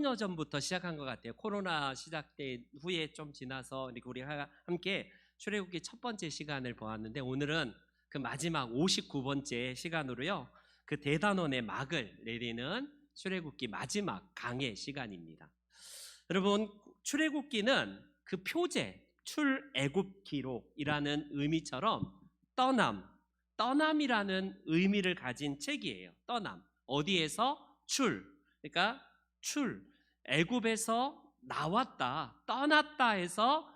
년 전부터 시작한 것 같아요. 코로나 시작된 후에 좀 지나서 이렇게 우리가 함께 출애굽기 첫 번째 시간을 보았는데, 오늘은 그 마지막 59번째 시간으로요, 그 대단원의 막을 내리는 출애굽기 마지막 강의 시간입니다. 여러분, 출애굽기는 그 표제 출애굽기록이라는 의미처럼 떠남이라는 의미를 가진 책이에요. 떠남, 어디에서? 그러니까 애굽에서 나왔다, 떠났다 해서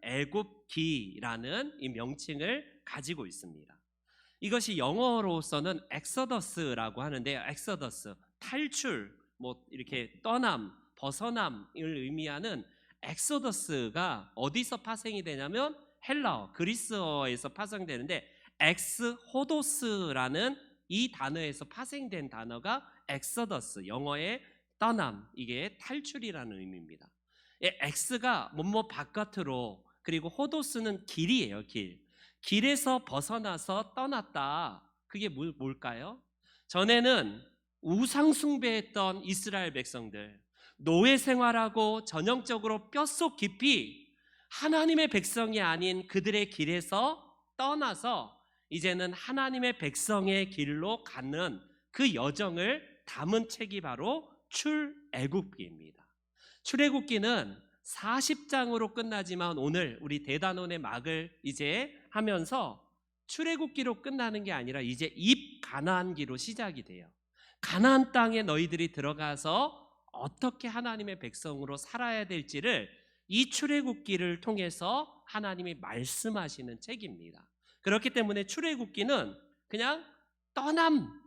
출애굽기라는 이 명칭을 가지고 있습니다. 이것이 영어로서는 엑서더스라고 하는데요. 엑서더스, 탈출, 이렇게 떠남, 벗어남을 의미하는 엑소더스가 어디서 파생이 되냐면 헬라어, 그리스어에서 파생되는데, 엑스호도스라는 이 단어에서 파생된 단어가 엑서더스, 영어의 떠남, 이게 탈출이라는 의미입니다. 엑스가 뭐뭐 바깥으로, 그리고 호도스는 길이에요. 길에서 벗어나서 떠났다. 그게 뭘까요? 전에는 우상 숭배했던 이스라엘 백성들, 노예 생활하고 전형적으로 뼛속 깊이 하나님의 백성이 아닌 그들의 길에서 떠나서 이제는 하나님의 백성의 길로 가는 그 여정을 담은 책이 바로 출애굽기입니다. 출애굽기는 40장으로 끝나지만 오늘 우리 대단원의 막을 이제 하면서 출애굽기로 끝나는 게 아니라 이제 입가나안기로 시작이 돼요. 가나안 땅에 너희들이 들어가서 어떻게 하나님의 백성으로 살아야 될지를 이 출애굽기를 통해서 하나님이 말씀하시는 책입니다. 그렇기 때문에 출애굽기는 그냥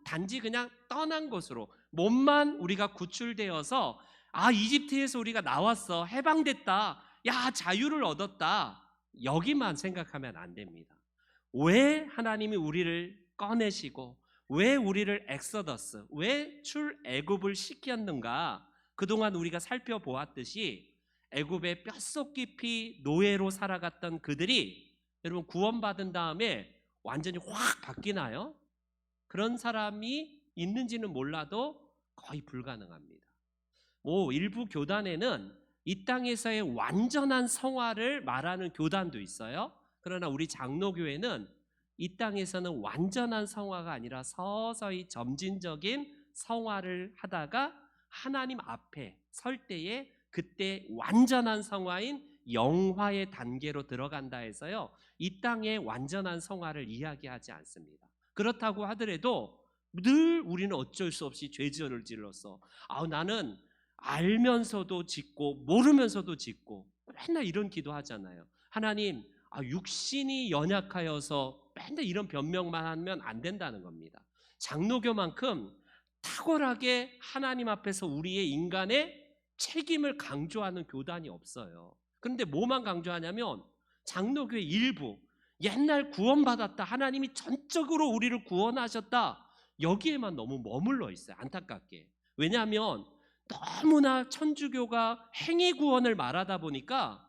단지 그냥 떠난 것으로, 몸만 우리가 구출되어서 이집트에서 우리가 나왔어, 해방됐다, 야 자유를 얻었다, 여기만 생각하면 안 됩니다. 왜 하나님이 우리를 꺼내시고 왜 우리를 엑서더스, 왜 출애굽을 시켰는가, 그동안 우리가 살펴보았듯이 애굽의 뼛속 깊이 노예로 살아갔던 그들이 여러분 구원받은 다음에 완전히 확 바뀌나요? 그런 사람이 있는지는 몰라도 거의 불가능합니다. 일부 교단에는 이 땅에서의 완전한 성화를 말하는 교단도 있어요. 그러나 우리 장로교회는 이 땅에서는 완전한 성화가 아니라 서서히 점진적인 성화를 하다가 하나님 앞에 설 때에 그때 완전한 성화인 영화의 단계로 들어간다 해서요, 이 땅의 완전한 성화를 이야기하지 않습니다. 그렇다고 하더라도 늘 우리는 어쩔 수 없이 죄를 질러서 나는 알면서도 짓고 모르면서도 짓고 맨날 이런 기도하잖아요. 하나님, 육신이 연약하여서 맨날 이런 변명만 하면 안 된다는 겁니다. 장로교만큼 탁월하게 하나님 앞에서 우리의 인간의 책임을 강조하는 교단이 없어요. 그런데 뭐만 강조하냐면 장로교의 일부, 옛날 구원받았다, 하나님이 전적으로 우리를 구원하셨다, 여기에만 너무 머물러 있어요. 안타깝게. 왜냐하면 너무나 천주교가 행위 구원을 말하다 보니까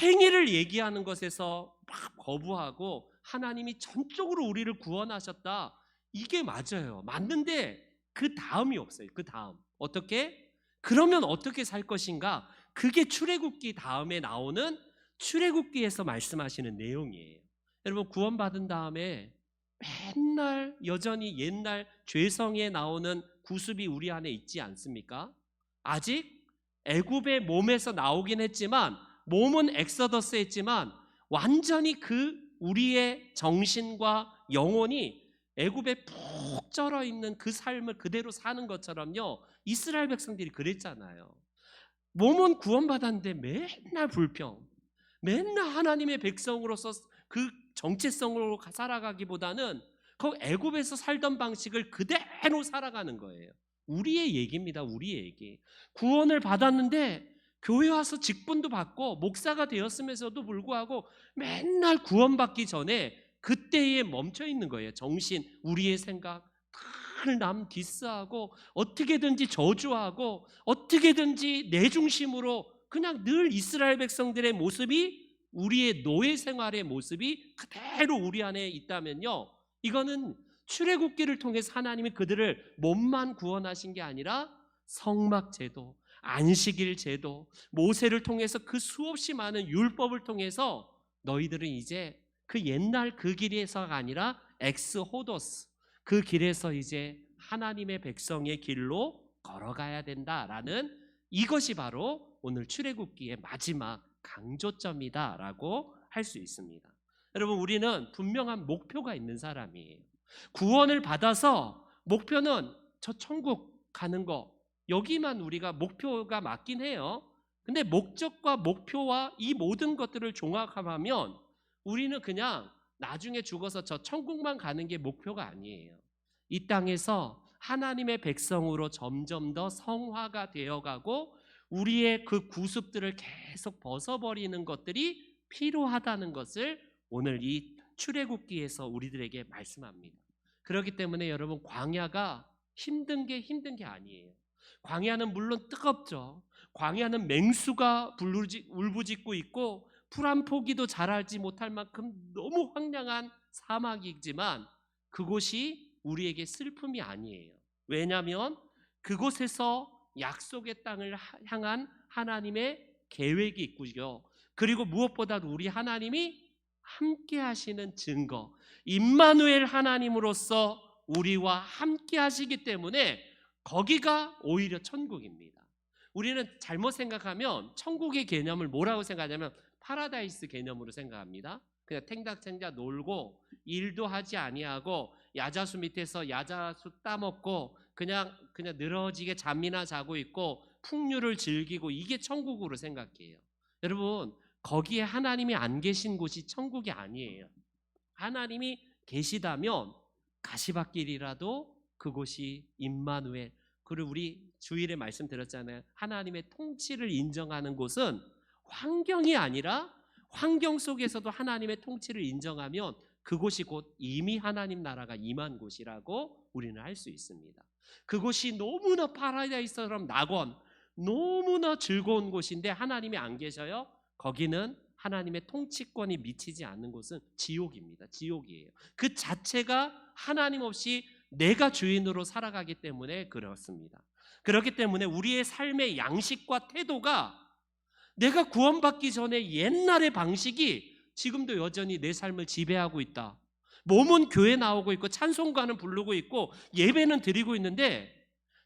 행위를 얘기하는 것에서 막 거부하고 하나님이 전적으로 우리를 구원하셨다, 이게 맞아요. 맞는데 그 다음이 없어요. 그 다음 어떻게? 그러면 어떻게 살 것인가? 그게 출애굽기 다음에 나오는, 출애굽기에서 말씀하시는 내용이에요. 여러분, 구원받은 다음에 맨날 여전히 옛날 죄성에 나오는 구습이 우리 안에 있지 않습니까? 아직 애굽의 몸에서 나오긴 했지만, 몸은 엑서더스 했지만 완전히 그 우리의 정신과 영혼이 애굽에 푹 쩔어 있는 그 삶을 그대로 사는 것처럼요, 이스라엘 백성들이 그랬잖아요. 몸은 구원받았는데 맨날 불평, 맨날 하나님의 백성으로서 그 정체성으로 살아가기보다는 그 애굽에서 살던 방식을 그대로 살아가는 거예요. 우리의 얘기입니다. 우리의 얘기. 구원을 받았는데 교회 와서 직분도 받고 목사가 되었음에도 불구하고 맨날 구원받기 전에 그때에 멈춰 있는 거예요. 정신, 우리의 생각, 늘 남 디스하고 어떻게든지 저주하고 어떻게든지 내 중심으로 그냥 늘 이스라엘 백성들의 모습이, 우리의 노예 생활의 모습이 그대로 우리 안에 있다면요, 이거는 출애굽기를 통해서 하나님이 그들을 몸만 구원하신 게 아니라 성막 제도, 안식일 제도, 모세를 통해서 그 수없이 많은 율법을 통해서 너희들은 이제 그 옛날 그 길에서가 아니라 엑스호도스, 그 길에서 이제 하나님의 백성의 길로 걸어가야 된다라는, 이것이 바로 오늘 출애굽기의 마지막 강조점이다라고 할 수 있습니다. 여러분, 우리는 분명한 목표가 있는 사람이에요. 구원을 받아서 목표는 저 천국 가는 거, 여기만 우리가 목표가 맞긴 해요. 근데 목적과 목표와 이 모든 것들을 종합하면 우리는 그냥 나중에 죽어서 저 천국만 가는 게 목표가 아니에요. 이 땅에서 하나님의 백성으로 점점 더 성화가 되어가고 우리의 그 구습들을 계속 벗어버리는 것들이 필요하다는 것을 오늘 이 출애굽기에서 우리들에게 말씀합니다. 그렇기 때문에 여러분, 광야가 힘든 게 아니에요. 광야는 물론 뜨겁죠. 광야는 맹수가 울부짖고 있고 풀 한 포기도 자라지 못할 만큼 너무 황량한 사막이지만 그곳이 우리에게 슬픔이 아니에요. 왜냐하면 그곳에서 약속의 땅을 향한 하나님의 계획이 있고요. 그리고 무엇보다도 우리 하나님이 함께 하시는 증거, 임마누엘 하나님으로서 우리와 함께 하시기 때문에 거기가 오히려 천국입니다. 우리는 잘못 생각하면 천국의 개념을 뭐라고 생각하냐면 파라다이스 개념으로 생각합니다. 그냥 탱닥탱닥 놀고 일도 하지 아니하고 야자수 밑에서 야자수 따먹고 그냥 늘어지게 잠이나 자고 있고 풍류를 즐기고, 이게 천국으로 생각해요. 여러분, 거기에 하나님이 안 계신 곳이 천국이 아니에요. 하나님이 계시다면 가시밭길이라도 그곳이 임마누엘, 그리고 우리 주일에 말씀드렸잖아요. 하나님의 통치를 인정하는 곳은 환경이 아니라 환경 속에서도 하나님의 통치를 인정하면 그곳이 곧 이미 하나님 나라가 임한 곳이라고 우리는 할 수 있습니다. 그곳이 너무나 파라다이스처럼 낙원, 너무나 즐거운 곳인데 하나님이 안 계셔요? 거기는 하나님의 통치권이 미치지 않는 곳은 지옥입니다. 지옥이에요. 그 자체가 하나님 없이 내가 주인으로 살아가기 때문에 그렇습니다. 그렇기 때문에 우리의 삶의 양식과 태도가 내가 구원받기 전에 옛날의 방식이 지금도 여전히 내 삶을 지배하고 있다. 몸은 교회 나오고 있고 찬송가는 부르고 있고 예배는 드리고 있는데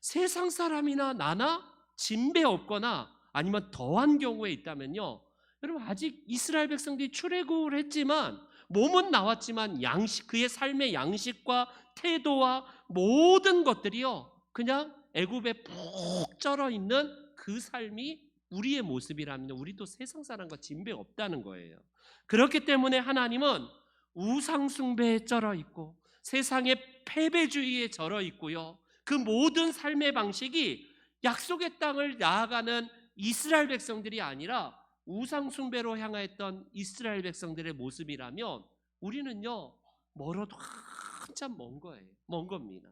세상 사람이나 나나 진배 없거나 아니면 더한 경우에 있다면요, 여러분, 아직 이스라엘 백성들이 출애굽을 했지만 몸은 나왔지만 양식, 그의 삶의 양식과 태도와 모든 것들이요 그냥 애굽에 푹 쩔어 있는 그 삶이 우리의 모습이라면 우리도 세상 사람과 진배 없다는 거예요. 그렇기 때문에 하나님은 우상 숭배에 쩔어 있고 세상의 패배주의에 쩔어 있고요, 그 모든 삶의 방식이 약속의 땅을 나아가는 이스라엘 백성들이 아니라 우상 숭배로 향하였던 이스라엘 백성들의 모습이라면 우리는요 멀어도 한참 먼 거예요. 먼 겁니다.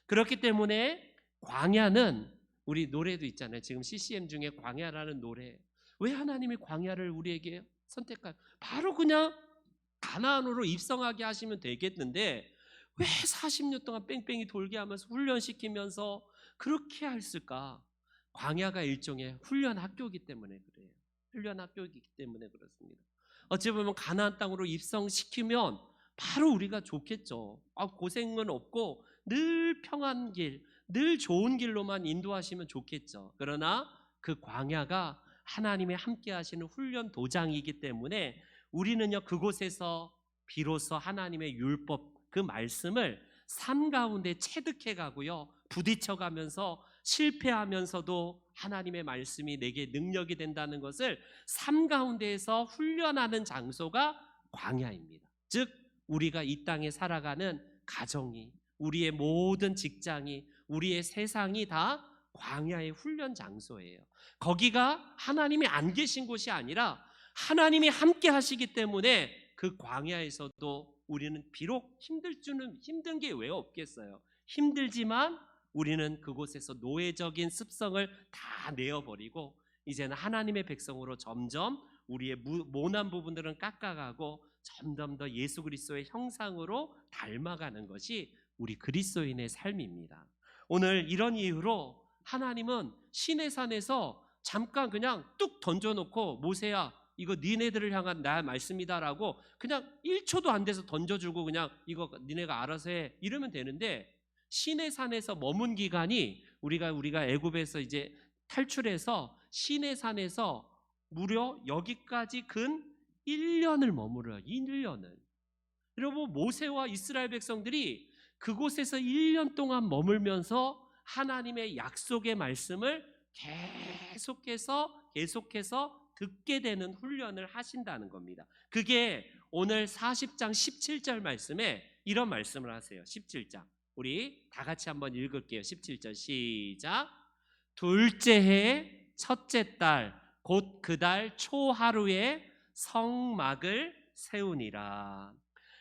그렇기 때문에 광야는, 우리 노래도 있잖아요. 지금 CCM 중에 광야라는 노래. 왜 하나님이 광야를 우리에게 선택할? 바로 그냥 가나안으로 입성하게 하시면 되겠는데 왜 40년 동안 뺑뺑이 돌게 하면서 훈련시키면서 그렇게 했을까? 광야가 일종의 훈련 학교이기 때문에 그래요. 훈련 학교이기 때문에 그렇습니다. 어찌 보면 가나안 땅으로 입성시키면 바로 우리가 좋겠죠. 고생은 없고 늘 평안 길, 늘 좋은 길로만 인도하시면 좋겠죠. 그러나 그 광야가 하나님의 함께 하시는 훈련 도장이기 때문에 우리는요 그곳에서 비로소 하나님의 율법, 그 말씀을 삶 가운데 체득해 가고요, 부딪혀 가면서 실패하면서도 하나님의 말씀이 내게 능력이 된다는 것을 삶 가운데에서 훈련하는 장소가 광야입니다. 즉 우리가 이 땅에 살아가는 가정이, 우리의 모든 직장이, 우리의 세상이 다 광야의 훈련 장소예요. 거기가 하나님이 안 계신 곳이 아니라 하나님이 함께 하시기 때문에 그 광야에서도 우리는 비록 힘든 게 왜 없겠어요. 힘들지만 우리는 그곳에서 노예적인 습성을 다 내어버리고 이제는 하나님의 백성으로 점점 우리의 모난 부분들은 깎아가고 점점 더 예수 그리스도의 형상으로 닮아가는 것이 우리 그리스도인의 삶입니다. 오늘 이런 이유로 하나님은 시내산에서 잠깐 그냥 뚝 던져놓고 모세야 이거 니네들을 향한 나의 말씀이다라고 그냥 1초도 안 돼서 던져주고 그냥 이거 니네가 알아서 해 이러면 되는데 시내산에서 머문 기간이 우리가 애굽에서 이제 탈출해서 시내산에서 무려 여기까지 근 1년을 머물러요. 1년을. 여러분 모세와 이스라엘 백성들이 그곳에서 1년 동안 머물면서 하나님의 약속의 말씀을 계속해서 듣게 되는 훈련을 하신다는 겁니다. 그게 오늘 40장 17절 말씀에 이런 말씀을 하세요. 17장 우리 다 같이 한번 읽을게요. 17절 시작. 둘째 해 첫째 달 곧 그 달 초하루에 성막을 세우니라.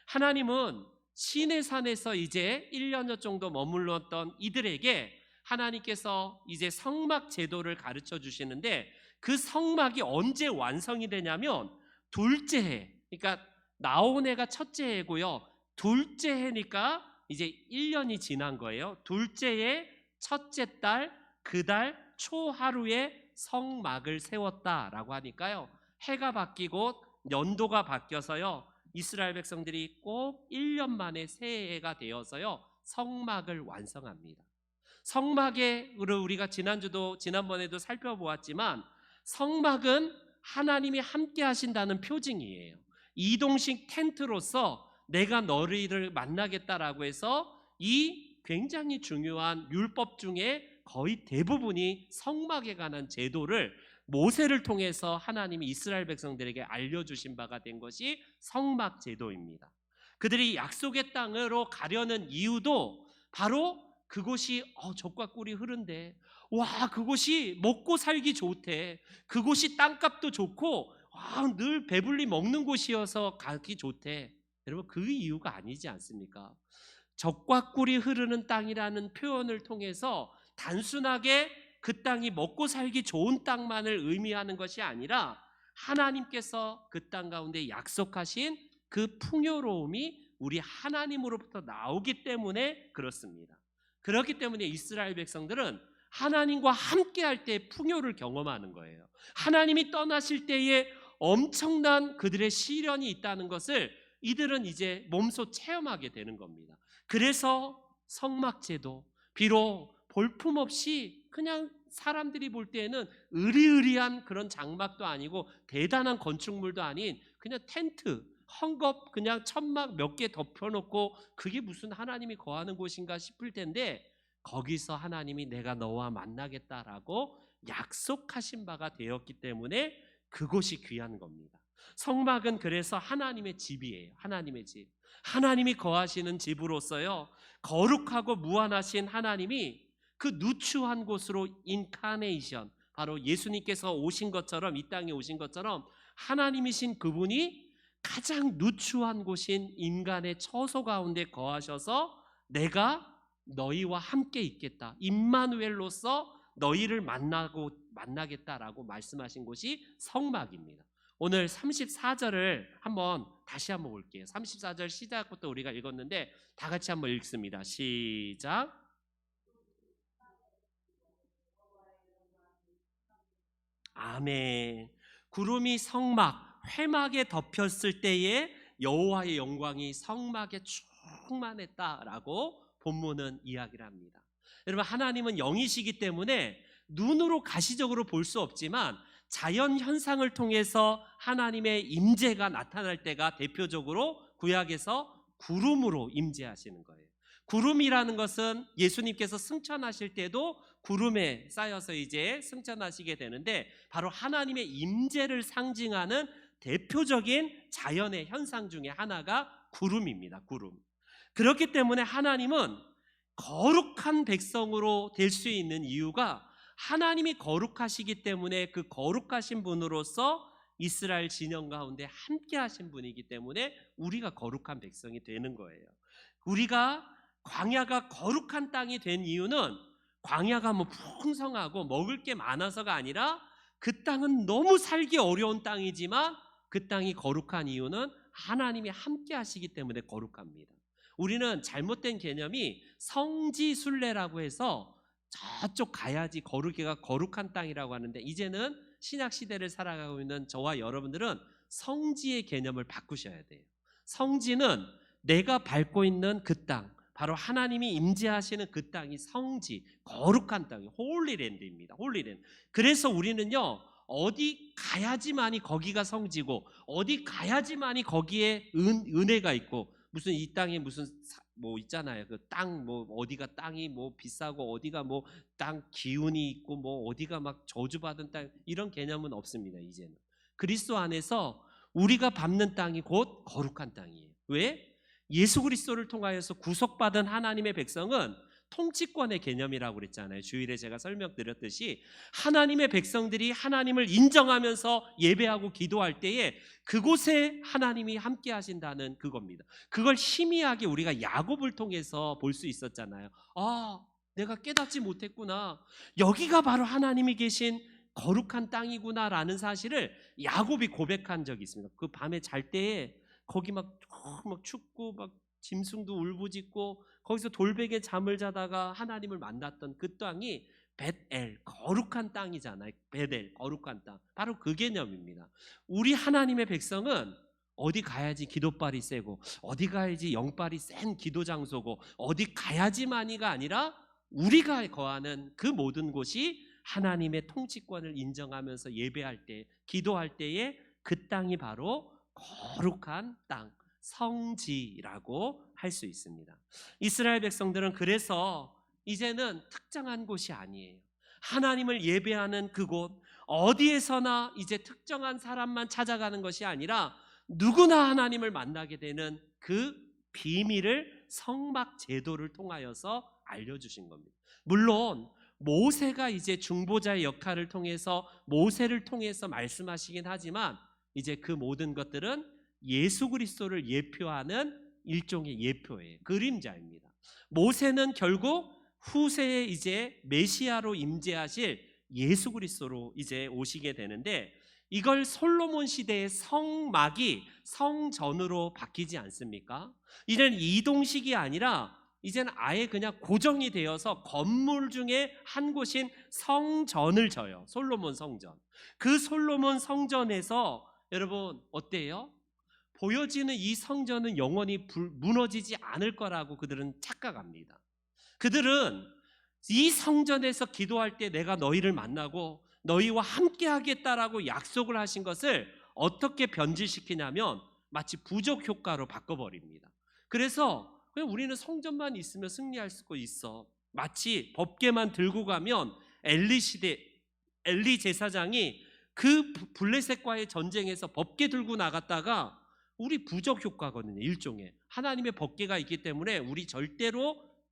하나님은 시내산에서 이제 1년여 정도 머물렀던 이들에게 하나님께서 이제 성막 제도를 가르쳐 주시는데 그 성막이 언제 완성이 되냐면 둘째 해, 그러니까 나온 해가 첫째 해고요. 둘째 해니까 이제 1년이 지난 거예요. 둘째 해 첫째 달 그 달 초하루에 성막을 세웠다라고 하니까요. 해가 바뀌고 연도가 바뀌어서요. 이스라엘 백성들이 꼭 1년 만에 새해가 되어서요. 성막을 완성합니다. 성막으로 우리가 지난번에도 살펴보았지만 성막은 하나님이 함께 하신다는 표징이에요. 이동식 텐트로서 내가 너희를 만나겠다라고 해서 이 굉장히 중요한 율법 중에 거의 대부분이 성막에 관한 제도를 모세를 통해서 하나님이 이스라엘 백성들에게 알려주신 바가 된 것이 성막 제도입니다. 그들이 약속의 땅으로 가려는 이유도 바로 그곳이 젖과 꿀이 흐른데 와 그곳이 먹고 살기 좋대. 그곳이 땅값도 좋고 늘 배불리 먹는 곳이어서 가기 좋대. 여러분 그 이유가 아니지 않습니까? 젖과 꿀이 흐르는 땅이라는 표현을 통해서 단순하게 그 땅이 먹고 살기 좋은 땅만을 의미하는 것이 아니라 하나님께서 그 땅 가운데 약속하신 그 풍요로움이 우리 하나님으로부터 나오기 때문에 그렇습니다. 그렇기 때문에 이스라엘 백성들은 하나님과 함께 할 때 풍요를 경험하는 거예요. 하나님이 떠나실 때에 엄청난 그들의 시련이 있다는 것을 이들은 이제 몸소 체험하게 되는 겁니다. 그래서 성막제도 비록 볼품없이 그냥 사람들이 볼 때에는 으리으리한 그런 장막도 아니고 대단한 건축물도 아닌 그냥 텐트 헝겊 그냥 천막 몇 개 덮여놓고 그게 무슨 하나님이 거하는 곳인가 싶을 텐데 거기서 하나님이 내가 너와 만나겠다라고 약속하신 바가 되었기 때문에 그곳이 귀한 겁니다. 성막은 그래서 하나님의 집이에요. 하나님의 집. 하나님이 거하시는 집으로서요. 거룩하고 무한하신 하나님이 그 누추한 곳으로 인카네이션 바로 예수님께서 오신 것처럼 이 땅에 오신 것처럼 하나님이신 그분이 가장 누추한 곳인 인간의 처소 가운데 거하셔서 내가 너희와 함께 있겠다. 임마누엘로서 너희를 만나겠다라고 말씀하신 곳이 성막입니다. 오늘 34절을 다시 한번 볼게요. 34절 시작부터 우리가 읽었는데 다 같이 한번 읽습니다. 시작. 아멘. 구름이 성막 회막에 덮였을 때에 여호와의 영광이 성막에 충만했다라고 본문은 이야기를 합니다. 여러분 하나님은 영이시기 때문에 눈으로 가시적으로 볼 수 없지만 자연 현상을 통해서 하나님의 임재가 나타날 때가 대표적으로 구약에서 구름으로 임재하시는 거예요. 구름이라는 것은 예수님께서 승천하실 때도 구름에 쌓여서 이제 승천하시게 되는데 바로 하나님의 임재를 상징하는 대표적인 자연의 현상 중에 하나가 구름입니다. 구름. 그렇기 때문에 하나님은 거룩한 백성으로 될 수 있는 이유가 하나님이 거룩하시기 때문에 그 거룩하신 분으로서 이스라엘 진영 가운데 함께 하신 분이기 때문에 우리가 거룩한 백성이 되는 거예요. 우리가 광야가 거룩한 땅이 된 이유는 광야가 풍성하고 먹을 게 많아서가 아니라 그 땅은 너무 살기 어려운 땅이지만 그 땅이 거룩한 이유는 하나님이 함께 하시기 때문에 거룩합니다. 우리는 잘못된 개념이 성지순례라고 해서 저쪽 가야지 거룩이가 거룩한 땅이라고 하는데, 이제는 신약 시대를 살아가고 있는 저와 여러분들은 성지의 개념을 바꾸셔야 돼요. 성지는 내가 밟고 있는 그 땅, 바로 하나님이 임재하시는 그 땅이 성지, 거룩한 땅이 홀리랜드입니다. 홀리랜드. 그래서 우리는요, 어디 가야지만이 거기가 성지고, 어디 가야지만이 거기에 은혜가 있고, 무슨 이 땅에 무슨 뭐 있잖아요. 그 땅 뭐 어디가 땅이 뭐 비싸고 어디가 뭐 땅 기운이 있고 뭐 어디가 막 저주받은 땅, 이런 개념은 없습니다. 이제는 그리스도 안에서 우리가 밟는 땅이 곧 거룩한 땅이에요. 왜? 예수 그리스도를 통하여서 구속받은 하나님의 백성은 통치권의 개념이라고 그랬잖아요. 주일에 제가 설명드렸듯이 하나님의 백성들이 하나님을 인정하면서 예배하고 기도할 때에 그곳에 하나님이 함께 하신다는 그겁니다. 그걸 희미하게 우리가 야곱을 통해서 볼 수 있었잖아요. 아, 내가 깨닫지 못했구나. 여기가 바로 하나님이 계신 거룩한 땅이구나라는 사실을 야곱이 고백한 적이 있습니다. 그 밤에 잘 때에 거기 막 춥고 막 짐승도 울부짖고 거기서 돌베개 잠을 자다가 하나님을 만났던 그 땅이 벳엘, 거룩한 땅이잖아요. 벳엘, 거룩한 땅. 바로 그 개념입니다. 우리 하나님의 백성은 어디 가야지 기도발이 세고, 어디 가야지 영발이 센 기도 장소고, 어디 가야지만이가 아니라 우리가 거하는 그 모든 곳이 하나님의 통치권을 인정하면서 예배할 때, 기도할 때에 그 땅이 바로 거룩한 땅, 성지라고 할 수 있습니다. 이스라엘 백성들은 그래서 이제는 특정한 곳이 아니에요. 하나님을 예배하는 그곳, 어디에서나 이제 특정한 사람만 찾아가는 것이 아니라 누구나 하나님을 만나게 되는 그 비밀을 성막 제도를 통하여서 알려주신 겁니다. 물론 모세가 이제 중보자의 역할을 통해서, 모세를 통해서 말씀하시긴 하지만 이제 그 모든 것들은 예수 그리스도를 예표하는 일종의 예표예요. 그림자입니다. 모세는 결국 후세에 이제 메시아로 임재하실 예수 그리스도로 이제 오시게 되는데, 이걸 솔로몬 시대의 성막이 성전으로 바뀌지 않습니까? 이제는 이동식이 아니라 이제는 아예 그냥 고정이 되어서 건물 중에 한 곳인 성전을 져요. 솔로몬 성전. 그 솔로몬 성전에서 여러분 어때요? 보여지는 이 성전은 영원히 무너지지 않을 거라고 그들은 착각합니다. 그들은 이 성전에서 기도할 때 내가 너희를 만나고 너희와 함께 하겠다라고 약속을 하신 것을 어떻게 변질시키냐면 마치 부족 효과로 바꿔버립니다. 그래서 그냥 우리는 성전만 있으면 승리할 수 있어. 마치 법궤만 들고 가면 엘리 제사장이 그 블레셋과의 전쟁에서 법궤 들고 나갔다가, 우리 부적 효과거든요. 일종의 하나님의 법궤가 있기 때문에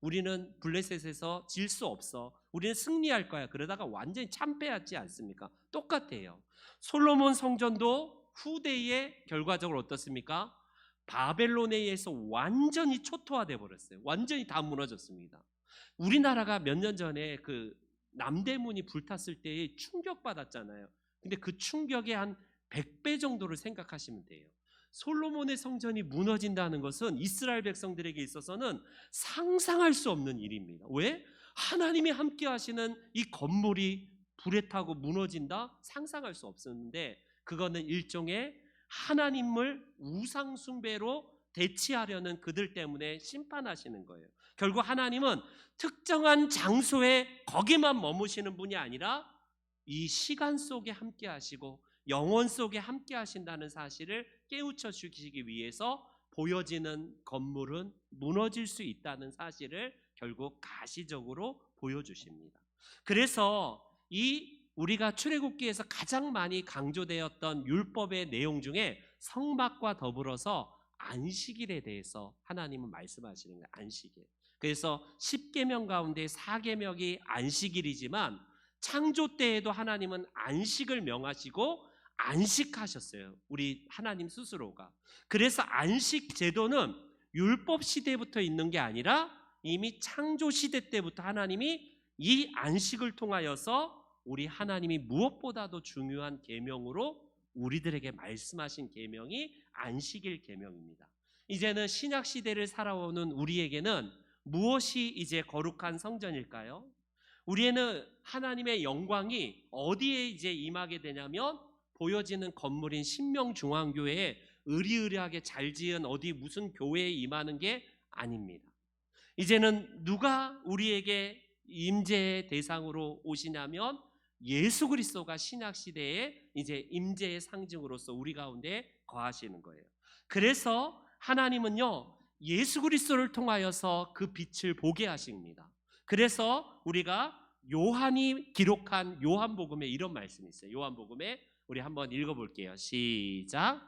우리는 블레셋에서 질 수 없어, 우리는 승리할 거야, 그러다가 완전히 참패하지 않습니까? 똑같아요. 솔로몬 성전도 후대에 결과적으로 어떻습니까? 바벨론에 의해서 완전히 초토화돼 버렸어요. 완전히 다 무너졌습니다. 우리나라가 몇 년 전에 그 남대문이 불탔을 때에 충격받았잖아요. 근데 그 충격의 한 100배 정도를 생각하시면 돼요. 솔로몬의 성전이 무너진다는 것은 이스라엘 백성들에게 있어서는 상상할 수 없는 일입니다. 왜? 하나님이 함께 하시는 이 건물이 불에 타고 무너진다? 상상할 수 없었는데, 그거는 일종의 하나님을 우상 숭배로 대치하려는 그들 때문에 심판하시는 거예요. 결국 하나님은 특정한 장소에 거기만 머무시는 분이 아니라 이 시간 속에 함께 하시고 영원 속에 함께 하신다는 사실을 깨우쳐 주시기 위해서 보여지는 건물은 무너질 수 있다는 사실을 결국 가시적으로 보여주십니다. 그래서 우리가 출애굽기에서 가장 많이 강조되었던 율법의 내용 중에 성막과 더불어서 안식일에 대해서 하나님은 말씀하시는 거예요. 안식일. 그래서 10계명 가운데 4계명이 안식일이지만 창조 때에도 하나님은 안식을 명하시고 안식하셨어요. 우리 하나님 스스로가. 그래서 안식 제도는 율법 시대부터 있는 게 아니라 이미 창조 시대 때부터 하나님이 이 안식을 통하여서 우리 하나님이 무엇보다도 중요한 계명으로 우리들에게 말씀하신 계명이 안식일 계명입니다. 이제는 신약 시대를 살아오는 우리에게는 무엇이 이제 거룩한 성전일까요? 우리는 하나님의 영광이 어디에 이제 임하게 되냐면 보여지는 건물인 신명중앙교회에 으리으리하게 잘 지은 어디 무슨 교회에 임하는 게 아닙니다. 이제는 누가 우리에게 임재의 대상으로 오시냐면 예수 그리스도가 신약 시대에 이제 임재의 상징으로서 우리 가운데 거하시는 거예요. 그래서 하나님은요, 예수 그리스도를 통하여서 그 빛을 보게 하십니다. 그래서 우리가 요한이 기록한 요한복음에 이런 말씀이 있어요. 요한복음에 우리 한번 읽어볼게요. 시작.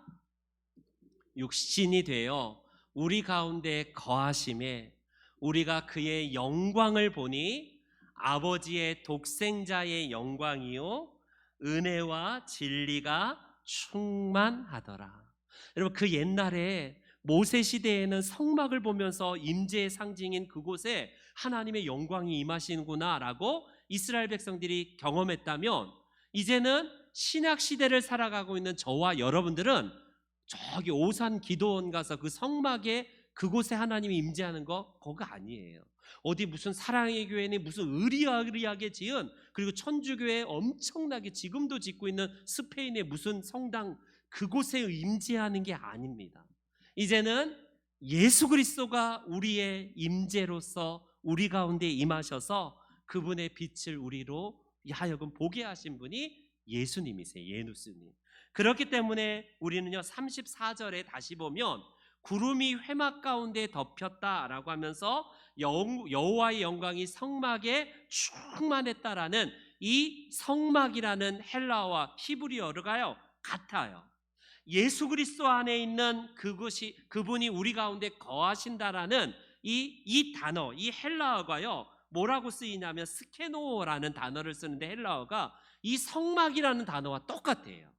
육신이 되어 우리 가운데 거하심에 우리가 그의 영광을 보니 아버지의 독생자의 영광이요 은혜와 진리가 충만하더라. 여러분, 그 옛날에 모세 시대에는 성막을 보면서 임재의 상징인 그곳에 하나님의 영광이 임하시는구나 라고 이스라엘 백성들이 경험했다면, 이제는 신약 시대를 살아가고 있는 저와 여러분들은 저기 오산 기도원 가서 그 성막에 그곳에 하나님이 임재하는 거가 아니에요. 어디 무슨 사랑의 교회니 무슨 으리으리하게 지은, 그리고 천주교회 엄청나게 지금도 짓고 있는 스페인의 무슨 성당, 그곳에 임재하는 게 아닙니다. 이제는 예수 그리스도가 우리의 임재로서 우리 가운데 임하셔서 그분의 빛을 우리로 하여금 보게 하신 분이 예수님이세요. 예수님. 그렇기 때문에 우리는요 34절에 다시 보면 구름이 회막 가운데 덮였다라고 하면서 여호와의 영광이 성막에 충만했다라는 이 성막이라는 헬라어와 히브리어가요 같아요. 예수 그리스도 안에 있는 그것이, 그분이 우리 가운데 거하신다라는 이 단어, 이 헬라어가요 뭐라고 쓰이냐면 스케노라는 단어를 쓰는데, 헬라어가 이 성막이라는 단어와 똑같아요.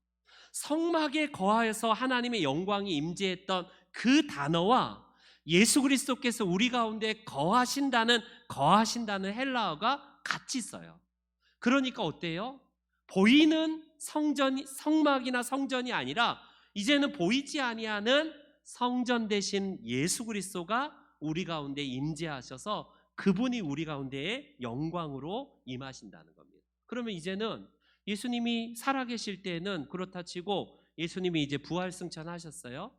성막에 거하여서 하나님의 영광이 임재했던 그 단어와 예수 그리스도께서 우리 가운데 거하신다는 헬라어가 같이 써요. 그러니까 어때요? 보이는 성막이나 성전이 아니라 이제는 보이지 아니하는 성전 대신 예수 그리스도가 우리 가운데 임재하셔서 그분이 우리 가운데에 영광으로 임하신다는 겁니다. 그러면 이제는 예수님이 살아계실 때는 그렇다 치고 예수님이 이제 부활 승천하셨어요.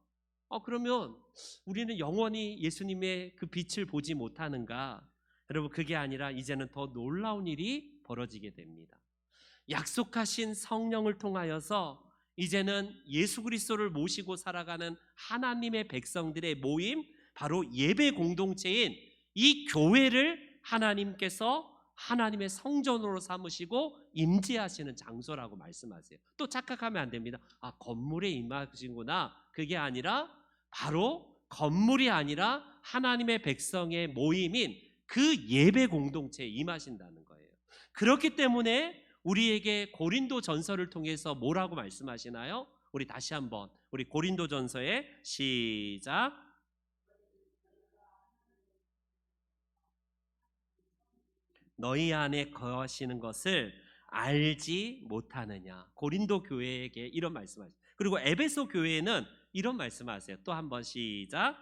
그러면 우리는 영원히 예수님의 그 빛을 보지 못하는가? 여러분, 그게 아니라 이제는 더 놀라운 일이 벌어지게 됩니다. 약속하신 성령을 통하여서 이제는 예수 그리스도를 모시고 살아가는 하나님의 백성들의 모임, 바로 예배 공동체인 이 교회를 하나님께서 하나님의 성전으로 삼으시고 임재하시는 장소라고 말씀하세요. 또 착각하면 안 됩니다. 건물에 임하시구나. 그게 아니라 바로 건물이 아니라 하나님의 백성의 모임인 그 예배 공동체에 임하신다는 거예요. 그렇기 때문에 우리에게 고린도 전서를 통해서 뭐라고 말씀하시나요? 우리 다시 한번 우리 고린도 전서에 시작. 너희 안에 거하시는 것을 알지 못하느냐. 고린도 교회에게 이런 말씀하세요. 그리고 에베소 교회에는 이런 말씀하세요. 또 한번 시작.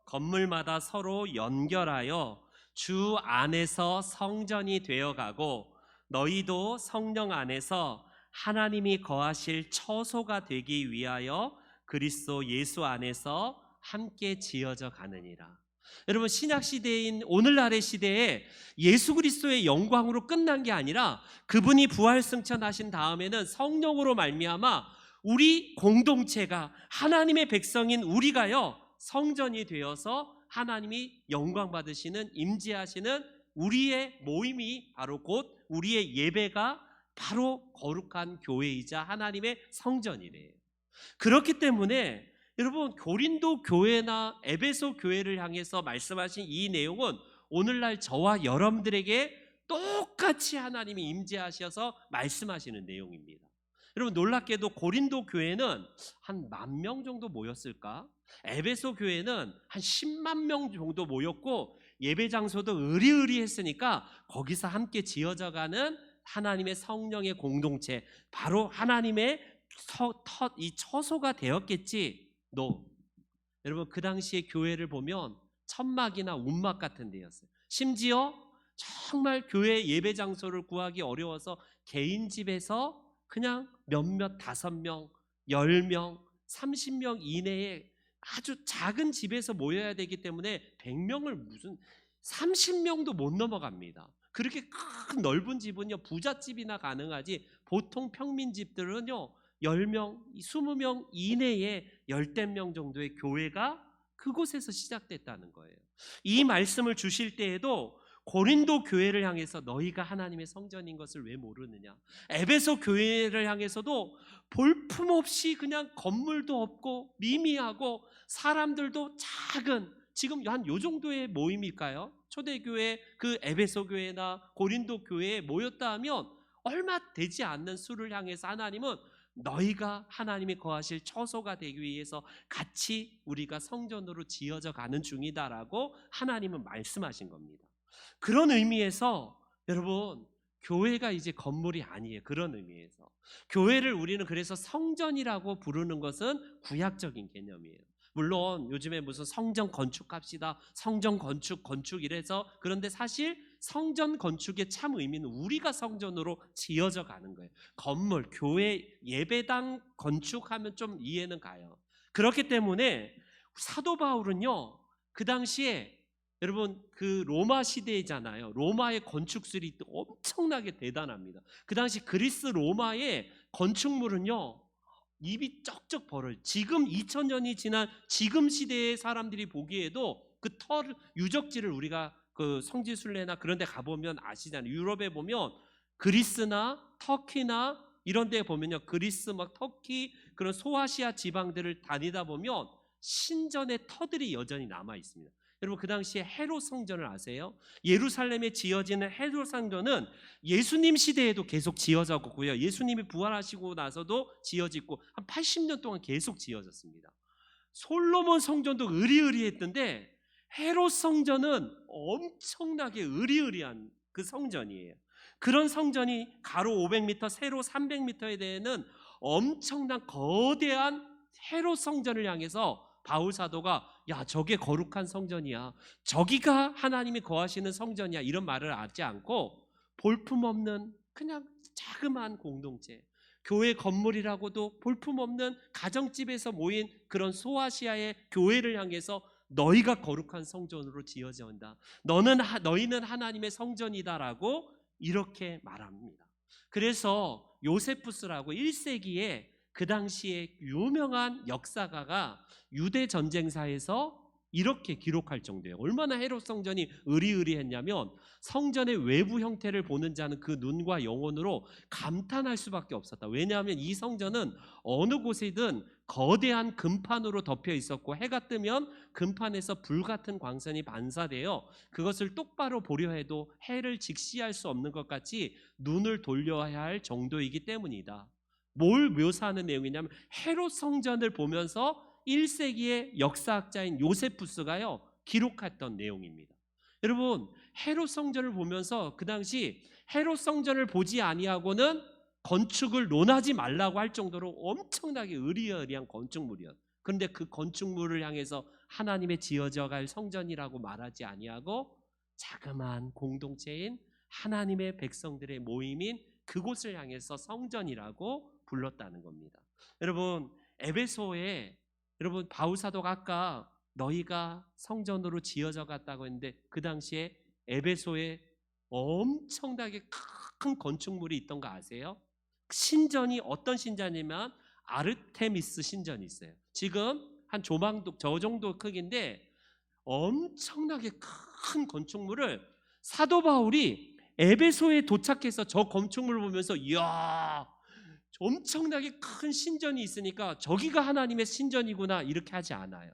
건물마다 서로 연결하여 주 안에서 성전이 되어가고 너희도 성령 안에서 하나님이 거하실 처소가 되기 위하여 그리스도 예수 안에서 함께 지어져 가느니라. 여러분, 신약 시대인 오늘날의 시대에 예수 그리스도의 영광으로 끝난 게 아니라 그분이 부활 승천하신 다음에는 성령으로 말미암아 우리 공동체가, 하나님의 백성인 우리가요 성전이 되어서 하나님이 영광 받으시는, 임재하시는 우리의 모임이 바로 곧 우리의 예배가 바로 거룩한 교회이자 하나님의 성전이래요. 그렇기 때문에 여러분, 고린도 교회나 에베소 교회를 향해서 말씀하신 이 내용은 오늘날 저와 여러분들에게 똑같이 하나님이 임재하셔서 말씀하시는 내용입니다. 여러분, 놀랍게도 고린도 교회는 한 10,000명 정도 모였을까? 에베소 교회는 한 10만 명 정도 모였고 예배 장소도 으리으리했으니까 거기서 함께 지어져가는 하나님의 성령의 공동체, 바로 하나님의 이 처소가 되었겠지. 여러분, 그 당시에 교회를 보면 천막이나 움막 같은 데였어요. 심지어 정말 교회 예배 장소를 구하기 어려워서 개인 집에서 그냥 몇몇 5명, 10명, 30명 이내에 아주 작은 집에서 모여야 되기 때문에 100명을 무슨 30명도 못 넘어갑니다. 그렇게 큰 넓은 집은요 부잣집이나 가능하지 보통 평민집들은요 10명, 20명 이내에 10명 정도의 교회가 그곳에서 시작됐다는 거예요. 이 말씀을 주실 때에도 고린도 교회를 향해서 너희가 하나님의 성전인 것을 왜 모르느냐, 에베소 교회를 향해서도 볼품없이 그냥 건물도 없고 미미하고 사람들도 작은, 지금 한 요 정도의 모임일까요? 초대교회 그 에베소 교회나 고린도 교회에 모였다 하면 얼마 되지 않는 수를 향해서 하나님은 너희가 하나님이 거하실 처소가 되기 위해서 같이 우리가 성전으로 지어져 가는 중이다라고 하나님은 말씀하신 겁니다. 그런 의미에서 여러분 교회가 이제 건물이 아니에요. 그런 의미에서 교회를 우리는 그래서 성전이라고 부르는 것은 구약적인 개념이에요. 물론 요즘에 무슨 성전 건축합시다, 성전 건축 이래서, 그런데 사실 성전 건축의 참 의미는 우리가 성전으로 지어져 가는 거예요. 건물, 교회, 예배당 건축하면 좀 이해는 가요. 그렇기 때문에 사도 바울은요 그 당시에 여러분 그 로마 시대잖아요. 로마의 건축술이 엄청나게 대단합니다. 그 당시 그리스 로마의 건축물은요 입이 쩍쩍 벌어요. 지금 2000년이 지난 지금 시대의 사람들이 보기에도 그 유적지를 우리가 그 성지순례나 그런 데 가보면 아시잖아요. 유럽에 보면 그리스나 터키나 이런 데 보면요 그리스 막 터키 그런 소아시아 지방들을 다니다 보면 신전의 터들이 여전히 남아 있습니다. 여러분 그 당시에 헤롯 성전을 아세요? 예루살렘에 지어지는 헤롯 성전은 예수님 시대에도 계속 지어졌고요. 예수님이 부활하시고 나서도 지어지고 한 80년 동안 계속 지어졌습니다. 솔로몬 성전도 으리으리했던데 헤롯 성전은 엄청나게 으리으리한 그 성전이에요. 그런 성전이 가로 500m, 세로 300m에 대해는 엄청난 거대한 헤롯 성전을 향해서 바울 사도가 야 저게 거룩한 성전이야, 저기가 하나님이 거하시는 성전이야 이런 말을 하지 않고 볼품없는 그냥 자그마한 공동체, 교회 건물이라고도 볼품없는 가정집에서 모인 그런 소아시아의 교회를 향해서 너희가 거룩한 성전으로 지어져 온다, 너희는 하나님의 성전이다라고 이렇게 말합니다. 그래서 요세푸스라고 1세기에 그 당시에 유명한 역사가가 유대 전쟁사에서 이렇게 기록할 정도예요. 얼마나 헤롯 성전이 으리으리했냐면 성전의 외부 형태를 보는 자는 그 눈과 영혼으로 감탄할 수밖에 없었다. 왜냐하면 이 성전은 어느 곳이든 거대한 금판으로 덮여 있었고 해가 뜨면 금판에서 불같은 광선이 반사되어 그것을 똑바로 보려 해도 해를 직시할 수 없는 것 같이 눈을 돌려야 할 정도이기 때문이다. 뭘 묘사하는 내용이냐면 헤롯 성전을 보면서 1세기의 역사학자인 요세푸스가요 기록했던 내용입니다. 여러분 헤롯 성전을 보면서 그 당시 헤롯 성전을 보지 아니하고는 건축을 논하지 말라고 할 정도로 엄청나게 으리으리한 건축물이었어요. 그런데 그 건축물을 향해서 하나님의 지어져 갈 성전이라고 말하지 아니하고 자그마한 공동체인 하나님의 백성들의 모임인 그곳을 향해서 성전이라고 불렀다는 겁니다. 여러분 에베소에 여러분 바울 사도가 아까 너희가 성전으로 지어져 갔다고 했는데 그 당시에 에베소에 엄청나게 큰 건축물이 있던 거 아세요? 신전이 어떤 신전이면 아르테미스 신전이 있어요. 지금 한 조망도 저 정도 크기인데 엄청나게 큰 건축물을 사도 바울이 에베소에 도착해서 저 건축물을 보면서 이야 엄청나게 큰 신전이 있으니까 저기가 하나님의 신전이구나 이렇게 하지 않아요.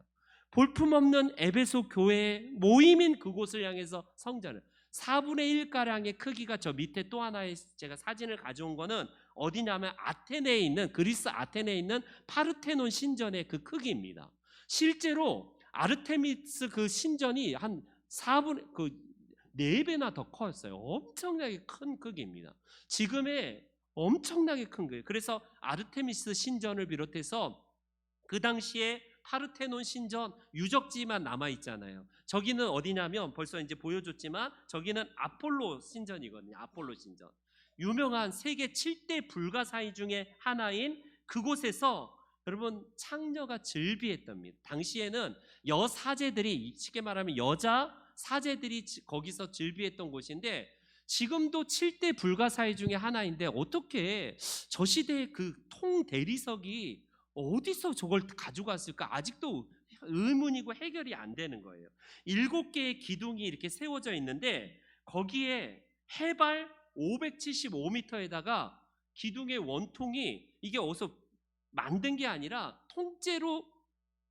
볼품없는 에베소 교회의 모임인 그곳을 향해서 성전을 4분의 1가량의 크기가 저 밑에 또 하나의 제가 사진을 가져온 거는 어디냐면 아테네에 있는 그리스 아테네에 있는 파르테논 신전의 그 크기입니다. 실제로 아르테미스 그 신전이 한 4분의 그 4배나 더 컸어요. 엄청나게 큰 크기입니다. 지금의 엄청나게 큰 거예요. 그래서 아르테미스 신전을 비롯해서 그 당시에 파르테논 신전 유적지만 남아 있잖아요. 저기는 어디냐면 벌써 이제 보여줬지만 저기는 아폴로 신전이거든요. 아폴로 신전. 유명한 세계 7대 불가사의 중에 하나인 그곳에서 여러분 창녀가 즐비했답니다. 당시에는 여사제들이, 쉽게 말하면 여자 사제들이 거기서 즐비했던 곳인데, 지금도 7대 불가사의 중에 하나인데 어떻게 저 시대의 그 통대리석이 어디서 저걸 가져갔을까? 아직도 의문이고 해결이 안 되는 거예요. 7개의 기둥이 이렇게 세워져 있는데 거기에 해발 575m에다가 기둥의 원통이 이게 어디서 만든 게 아니라 통째로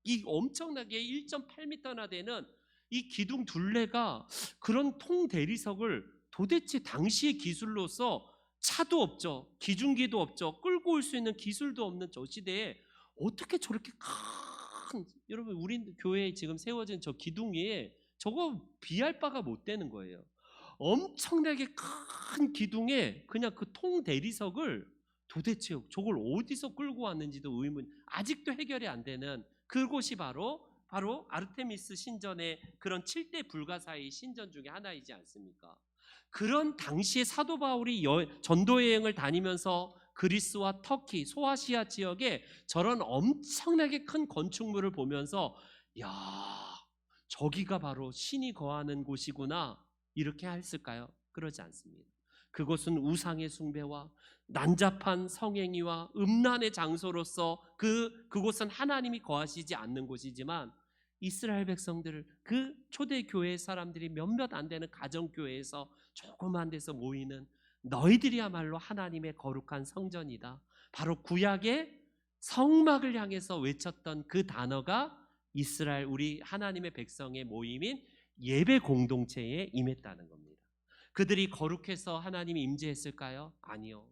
이 엄청나게 1.8m나 되는 이 기둥 둘레가, 그런 통대리석을 도대체 당시의 기술로서 차도 없죠, 기중기도 없죠, 끌고 올 수 있는 기술도 없는 저 시대에 어떻게 저렇게 큰, 여러분 우리 교회에 지금 세워진 저 기둥 위에 저거 비할 바가 못 되는 거예요. 엄청나게 큰 기둥에 그냥 그 통대리석을 도대체 저걸 어디서 끌고 왔는지도 의문, 아직도 해결이 안 되는 그곳이 바로 아르테미스 신전의 그런 7대 불가사의 신전 중에 하나이지 않습니까? 그런 당시에 사도 바울이 전도 여행을 다니면서 그리스와 터키, 소아시아 지역에 저런 엄청나게 큰 건축물을 보면서 야, 저기가 바로 신이 거하는 곳이구나, 이렇게 했을까요? 그러지 않습니다. 그곳은 우상의 숭배와 난잡한 성행위와 음란의 장소로서 그곳은 하나님이 거하시지 않는 곳이지만, 이스라엘 백성들을, 그 초대교회 사람들이 몇몇 안 되는 가정교회에서 조그만 데서 모이는, 너희들이야말로 하나님의 거룩한 성전이다, 바로 구약의 성막을 향해서 외쳤던 그 단어가 이스라엘 우리 하나님의 백성의 모임인 예배 공동체에 임했다는 겁니다. 그들이 거룩해서 하나님이 임재했을까요? 아니요.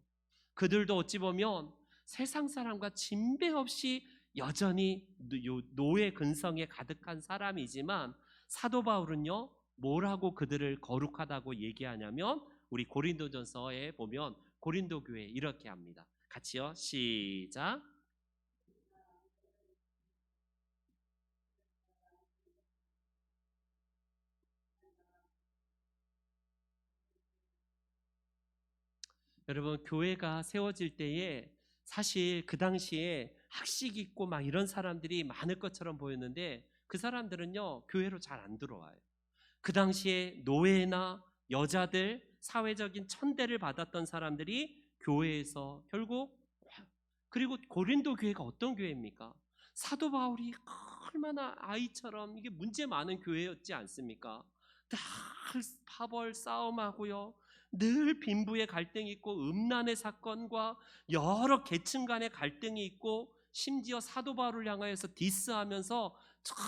그들도 어찌 보면 세상 사람과 진배 없이 여전히 노예 근성에 가득한 사람이지만, 사도 바울은요 뭐라고 그들을 거룩하다고 얘기하냐면, 우리 고린도전서에 보면 고린도 교회 이렇게 합니다. 같이요, 시작. 여러분, 교회가 세워질 때에 사실 그 당시에 학식 있고 막 이런 사람들이 많을 것처럼 보였는데, 그 사람들은요 교회로 잘 안 들어와요. 그 당시에 노예나 여자들, 사회적인 천대를 받았던 사람들이 교회에서 결국, 그리고 고린도 교회가 어떤 교회입니까? 사도 바울이 얼마나 아이처럼 이게 문제 많은 교회였지 않습니까? 늘 파벌 싸움하고요, 늘 빈부의 갈등이 있고 음란의 사건과 여러 계층 간의 갈등이 있고, 심지어 사도 바울을 향하여서 디스하면서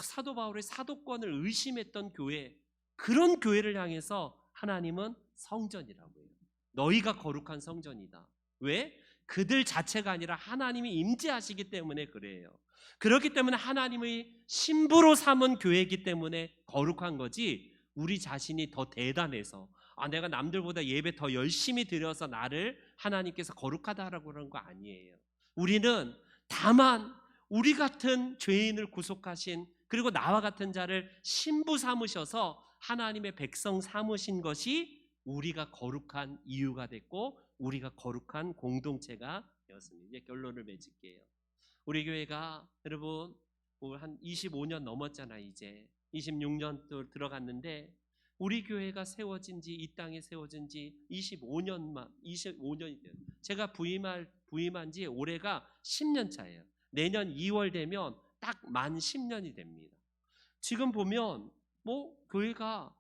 사도 바울의 사도권을 의심했던 교회, 그런 교회를 향해서 하나님은 성전이라고 해요. 너희가 거룩한 성전이다. 왜? 그들 자체가 아니라 하나님이 임재하시기 때문에 그래요. 그렇기 때문에 하나님의 신부로 삼은 교회이기 때문에 거룩한 거지, 우리 자신이 더 대단해서 내가 남들보다 예배 더 열심히 드려서 나를 하나님께서 거룩하다라고 그런 거 아니에요. 우리는 다만 우리 같은 죄인을 구속하신, 그리고 나와 같은 자를 신부 삼으셔서 하나님의 백성 삼으신 것이 우리가 거룩한 이유가 됐고, 우리가 거룩한 공동체가 되었습니다. 이제 결론을 맺을게요. 우리 교회가 여러분 한 25년 넘었잖아. 이제 26년 또 들어갔는데, 우리 교회가 세워진 지, 이 땅에 세워진 지 25년이 돼요. 제가 부임한 지 올해가 10년 차예요. 내년 2월 되면 딱 만 10년이 됩니다. 지금 보면 뭐 교회가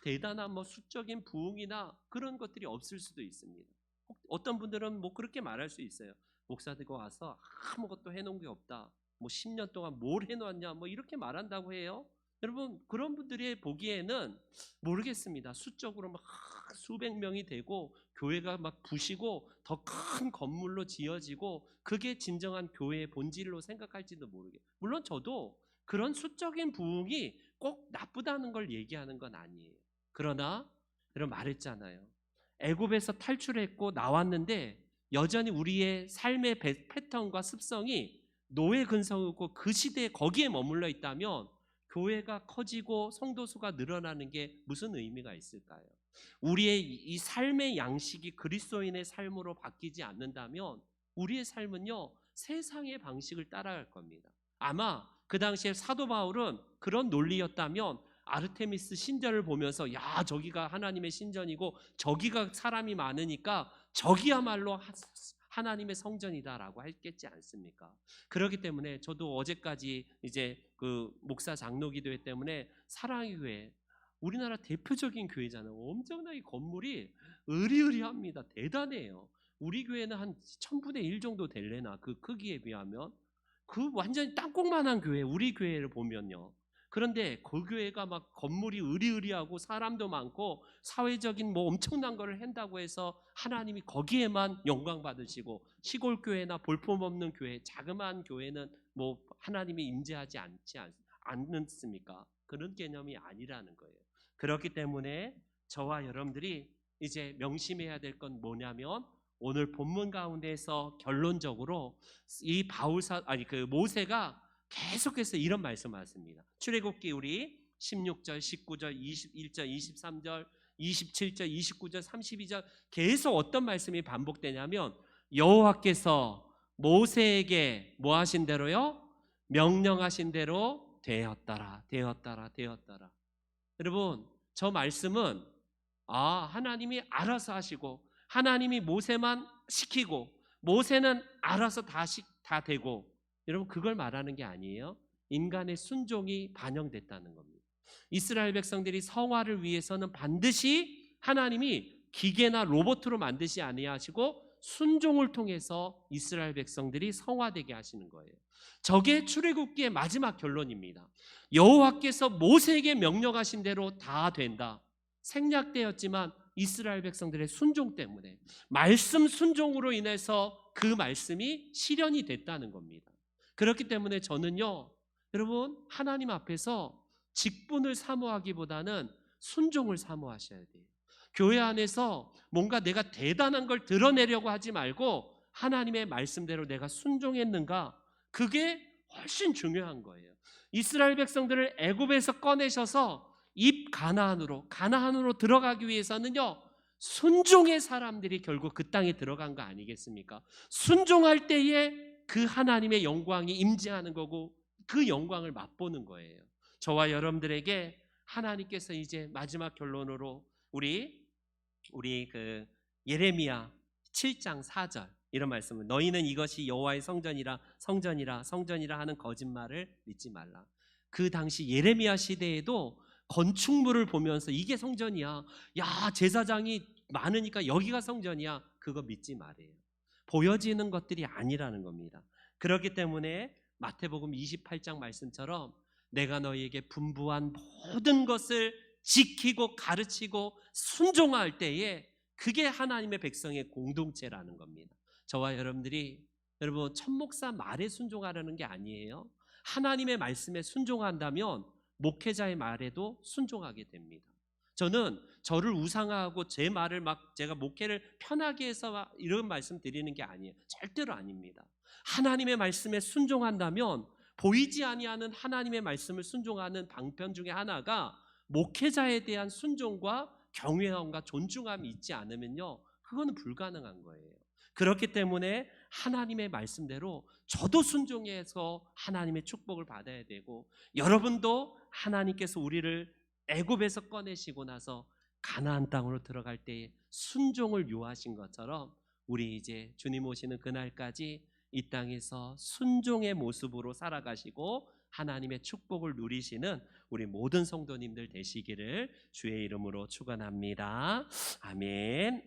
대단한 뭐 수적인 부흥이나 그런 것들이 없을 수도 있습니다. 어떤 분들은 뭐 그렇게 말할 수 있어요. 목사들과 와서 아무것도 해놓은 게 없다, 뭐 10년 동안 뭘 해놓았냐, 뭐 이렇게 말한다고 해요. 여러분, 그런 분들이 보기에는 모르겠습니다. 수적으로 막 수백 명이 되고 교회가 막 부시고 더 큰 건물로 지어지고 그게 진정한 교회의 본질로 생각할지도 모르겠어요. 물론 저도 그런 수적인 부흥이 꼭 나쁘다는 걸 얘기하는 건 아니에요. 그러나 여러분 말했잖아요. 애굽에서 탈출했고 나왔는데 여전히 우리의 삶의 패턴과 습성이 노예 근성이고 그 시대에 거기에 머물러 있다면 교회가 커지고 성도 수가 늘어나는 게 무슨 의미가 있을까요? 우리의 이 삶의 양식이 그리스도인의 삶으로 바뀌지 않는다면 우리의 삶은요, 세상의 방식을 따라갈 겁니다. 아마 그 당시에 사도 바울은 그런 논리였다면 아르테미스 신전을 보면서 야, 저기가 하나님의 신전이고 저기가 사람이 많으니까 저기야말로 하나님의 성전이다라고 했겠지 않습니까? 그렇기 때문에 저도 어제까지 이제 그 목사 장로 기도회 때문에 사랑의 교회, 우리나라 대표적인 교회잖아요. 엄청나게 건물이 으리으리합니다. 대단해요. 우리 교회는 한 1000분의 1 정도 될래나 그 크기에 비하면. 그 완전히 땅콩만한 교회, 우리 교회를 보면요. 그런데 그 교회가 막 건물이 으리으리하고 사람도 많고 사회적인 뭐 엄청난 거를 한다고 해서 하나님이 거기에만 영광 받으시고, 시골 교회나 볼품없는 교회, 자그마한 교회는 뭐 하나님이 임재하지 않습니까? 그런 개념이 아니라는 거예요. 그렇기 때문에 저와 여러분들이 이제 명심해야 될 건 뭐냐면, 오늘 본문 가운데서 결론적으로 이 모세가 계속해서 이런 말씀하십니다. 출애굽기 우리 16절, 19절, 21절, 23절, 27절, 29절, 32절 계속 어떤 말씀이 반복되냐면, 여호와께서 모세에게 뭐 하신 대로요? 명령하신 대로 되었더라, 되었더라, 되었더라. 여러분, 저 말씀은 하나님이 알아서 하시고 하나님이 모세만 시키고 모세는 알아서 다 되고, 여러분 그걸 말하는 게 아니에요. 인간의 순종이 반영됐다는 겁니다. 이스라엘 백성들이 성화를 위해서는 반드시 하나님이 기계나 로봇으로 만드시 아니하시고 순종을 통해서 이스라엘 백성들이 성화되게 하시는 거예요. 저게 출애굽기의 마지막 결론입니다. 여호와께서 모세에게 명령하신 대로 다 된다. 생략되었지만 이스라엘 백성들의 순종 때문에, 말씀 순종으로 인해서 그 말씀이 실현이 됐다는 겁니다. 그렇기 때문에 저는요, 여러분 하나님 앞에서 직분을 사모하기보다는 순종을 사모하셔야 돼요. 교회 안에서 뭔가 내가 대단한 걸 드러내려고 하지 말고 하나님의 말씀대로 내가 순종했는가, 그게 훨씬 중요한 거예요. 이스라엘 백성들을 애굽에서 꺼내셔서 입 가나안으로 들어가기 위해서는요, 순종의 사람들이 결국 그 땅에 들어간 거 아니겠습니까? 순종할 때에 그 하나님의 영광이 임재하는 거고 그 영광을 맛보는 거예요. 저와 여러분들에게 하나님께서 이제 마지막 결론으로 우리 그 예레미야 7장 4절 이런 말씀을, 너희는 이것이 여호와의 성전이라 성전이라 하는 거짓말을 믿지 말라. 그 당시 예레미야 시대에도 건축물을 보면서 이게 성전이야, 야 제사장이 많으니까 여기가 성전이야, 그거 믿지 말아요. 보여지는 것들이 아니라는 겁니다. 그렇기 때문에 마태복음 28장 말씀처럼 내가 너희에게 분부한 모든 것을 지키고 가르치고 순종할 때에 그게 하나님의 백성의 공동체라는 겁니다. 저와 여러분들이, 여러분 천목사 말에 순종하라는 게 아니에요. 하나님의 말씀에 순종한다면 목회자의 말에도 순종하게 됩니다. 저는 저를 우상화하고 제 말을 막 제가 목회를 편하게 해서 이런 말씀 드리는 게 아니에요. 절대로 아닙니다. 하나님의 말씀에 순종한다면 보이지 아니하는 하나님의 말씀을 순종하는 방편 중에 하나가 목회자에 대한 순종과 경외함과 존중함이 있지 않으면요, 그거는 불가능한 거예요. 그렇기 때문에 하나님의 말씀대로 저도 순종해서 하나님의 축복을 받아야 되고, 여러분도 하나님께서 우리를 애굽에서 꺼내시고 나서 가나안 땅으로 들어갈 때에 순종을 요하신 것처럼 우리 이제 주님 오시는 그날까지 이 땅에서 순종의 모습으로 살아가시고 하나님의 축복을 누리시는 우리 모든 성도님들 되시기를 주의 이름으로 축원합니다. 아멘.